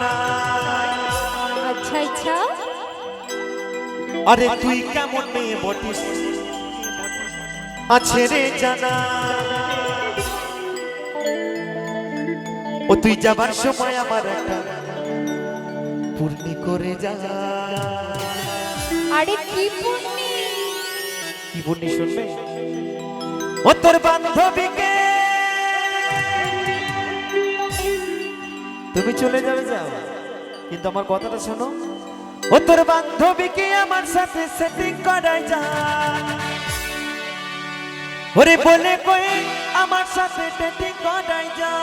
মানা। আচ্ছা আচ্ছা, আরে তুই কেমন মেয়ে বটিস আছে রে জানা। ও তুই যাবার সময় আমার একটা পূর্ণি করে যা। আরে কি পুণ্যি, কি পূর্ণি শুনবে? ও তোর বান্ধবীকে তুমি চলে যাবে যাও, কিন্তু আমার কথাটা শোনো। ও তোর বান্ধবীকে আমার সাথে সেটিং করাই যা। ওরে বলে কই আমার সাথে সেটিং করাই যা।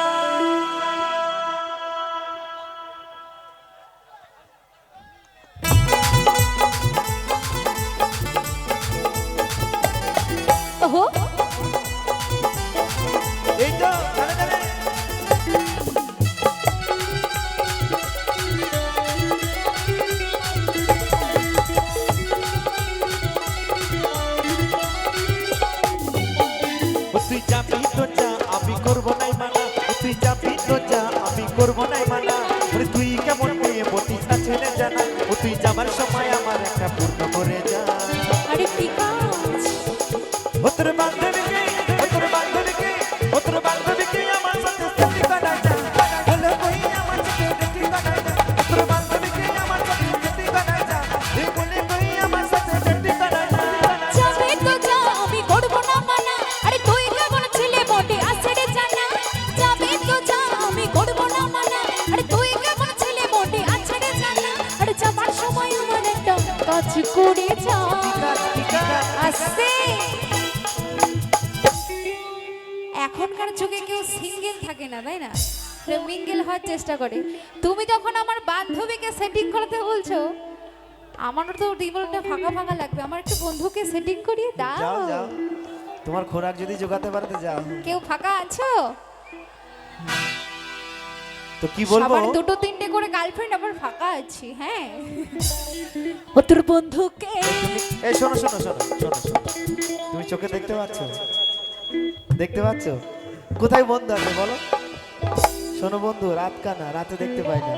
ওহো এই তো দাঁড়া দাঁড়া। তুই যাবি তো যা, আমি করবো নাই মানা। তুই যাবি তো যা, আমি করবো নাই মানা। তুই কেমন মেয়ে বটিস আছে রে জানা। ও তুই যাবার সময় আমার একটা পূর্ণ করে যা। আরে ঠিক আছে, ও তোর বান্ধবীকে, ও তোর বান্ধবীকে, ও তোর বান্ধবীকে আমার সাথে সেটি করাই যা। বলে কই আমার সাথে সেটি করাই যা। ও তোর বান্ধবীকে আমার সাথে সেটি করাই যা। এই বলে কই আমার সাথে সেটি করাই যা। যাবে তো যা, আমি করবো না মানা। আরে তুই কেমন ছেলে বটে আছে রে জানা। যাবে তো যা, আমি করবো না মানা। আরে তুই কেমন ছেলে বটে আছে রে জানা। আরে যাবার সময় আমার একটা কাজ করে যা। আসছে এখনকার যুগে কেউ সিঙ্গেল থাকে না, তাই না? মিঙ্গেল হওয়ার চেষ্টা করে। তুমি যখন আমার বান্ধবীকে সেটিং করতে বলছো, আমারও তো জীবনটা ফাঁকা ফাঁকা লাগবে। আমার একটু বন্ধুকে সেটিং করিয়ে যাও দাও। যাও, তোমার খোরাক যদি জোগাতে পারতে যাও। কেউ ফাঁকা আছো? তো কি বলবো? সবার দুটো তিনটে করে গার্লফ্রেন্ড, আবার ফাঁকা আছি। হ্যাঁ, ও তোর বন্ধুকে। এই শোনো শোনো শোনো শোনো শোনো, তুমি চোখে দেখতে পাচ্ছ? দেখতে পাচ্ছ কোথায় বন্ধু আছে বলো? শোনো বন্ধু, রাত কানা, রাতে দেখতে পাই না।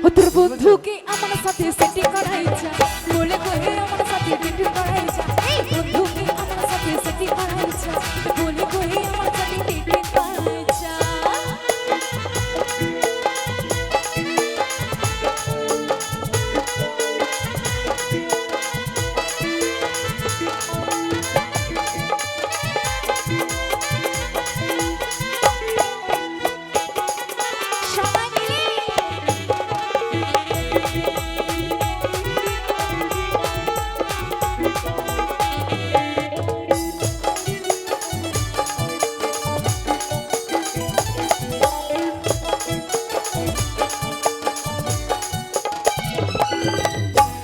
ও তোর বন্ধুকে আমার সাথে সেটিং করাইছা। বলে কহে আমার সাথে ডেটিং করাইছা। এই বন্ধুকে আমার সাথে সেটিং করাইছা। বলে কহে আমার সাথে ডেটিং করাইছা। সবাই মিলে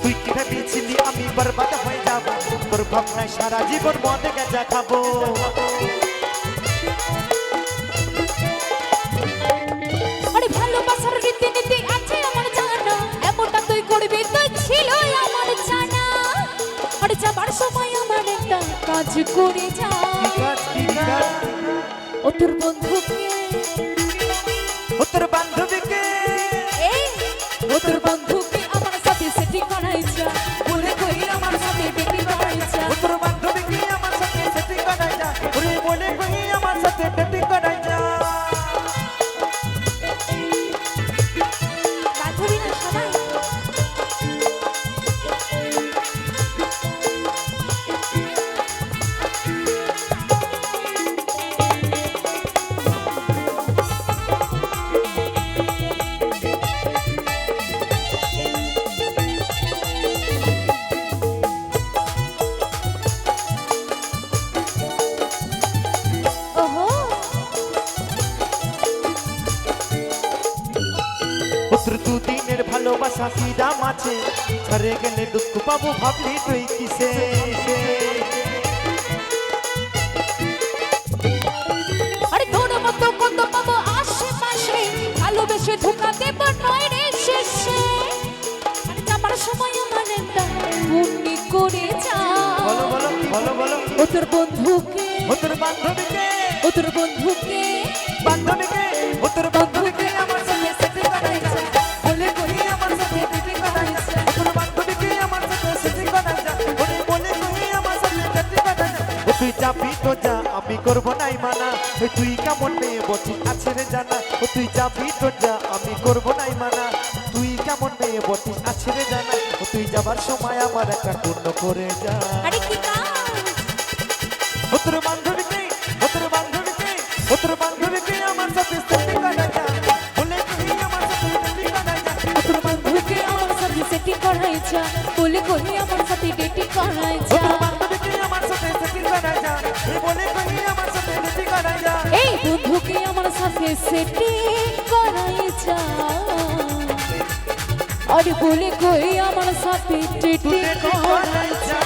তুই কি ভেবেছিলি আমি বরবাদ হয়ে যাব? তোর ভাবনায় সারা জীবন মদে গেজা খাবো। আরে ভালোবাসার রীতিনীতি আছে আমার জানা। এমনটা তুই করবি তুই ছিল আমার জানা। আরে যাবার সময় আমার একটা কাজ করে যা। কি কাজ, কি কাজ? ও তোর বন্ধুকে, ও তোর বান্ধবীকে, এই ও তোর বন্ধুকে আমার সাথে সেটিং করাইছা। বলে কই আমার সাথে ডেটিং করাইছা। ও তোর বান্ধবীকে আমার সাথে সেটিং করাই যা। ওরে বলে কই আমার সাথে ডেটিং করাই যা। বান্ধবী না সবাই। ওহো ও তোর দুদিনের ভালোবাসা কি দাম আছে? ছেড়ে গেলে দুঃখ পাবো ভাবলি তুই কিসে? আরে তোর মতো কত পাবো আশেপাশে। ভালোবেসে ধোকা দেব নয় রে শেষে। আরে যাবার সময় আমার একটা পুণ্যি করে যা। বলো বলো বলো বলো। ও তোর বন্ধুকে, ও তোর বান্ধবীকে, ও তোর বন্ধুকে, বান্ধবীকে, ও তোর বান্ধবীকে আমার সাথে সেটিং করাই যা। আমি করব নাই মানা ওই তুই কেমন মেয়ে বটি আছে রে জানা ও তুই যাবি তো যা আমি করব নাই মানা তুই কেমন মেয়ে বটি আছে রে জানা ও তুই যাবার সময় আমার একটা পূর্ণ করে যা আরে কি কাজ ও তোর বান্ধবীকে ও তোর বান্ধবীকে ও তোর বান্ধবীকে আমার সাথে সেটিং করা যা বলে তুই আমার সাথে সেটিং করা যা ও তোর বান্ধবীকে আমার সাথে সেটিং করাই যা বলে কই আমার সাথে ডেটিং করাই ও যা তোর বান্ধবীকে আমার সাথে সেটিং করা যা এই বলে তুই আমার সাথে সেটিং করা যা এই বন্ধুকে আমার সাথে সেটিং করাই যা আরে বলে কই আমার সাথে ডেটিং করাই যা